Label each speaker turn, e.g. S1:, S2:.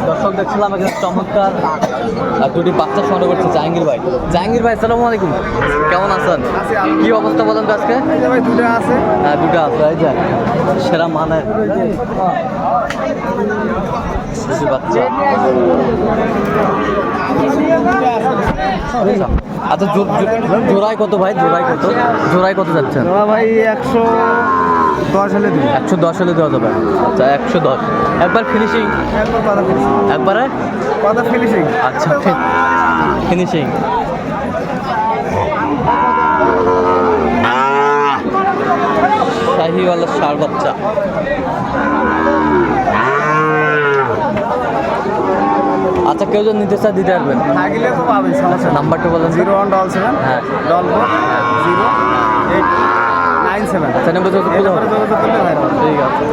S1: দর্শক দেখছিলাম এখানে চমৎকার দুটি বাচ্চা সংগ্রহ করছে জাহাঙ্গীর ভাই। জাহাঙ্গীর ভাই আসসালামু আলাইকুম, কেমন আছেন? কি অবস্থা বলেন তো আজকে?
S2: দুটো আছে।
S1: হ্যাঁ দুটো আছে, এই যে সেরা মানের দুটি বাচ্চা। আচ্ছা জোড়ায় কত ভাই? জোড়ায় কত যাচ্ছেন?
S2: ভাই 110 হলে দিই।
S1: 110 হলে দেওয়া যাবে। আচ্ছা 110 একবার ফিনিশিং, একবারে
S2: কথা ফিনিশিং।
S1: আচ্ছা ফিনিশিং। শাহিওয়ালা ষাঁড় বাচ্চা। আচ্ছা কেউ যদি নিতে চায় দিতে পারবেন?
S2: থাকলে তো পাবেন।
S1: আচ্ছা নাম্বারটা বলেন।
S2: 0177
S1: হ্যাঁ
S2: 00897।
S1: আচ্ছা নাম্বার যোগাযোগ করলে হবে? ঠিক আছে।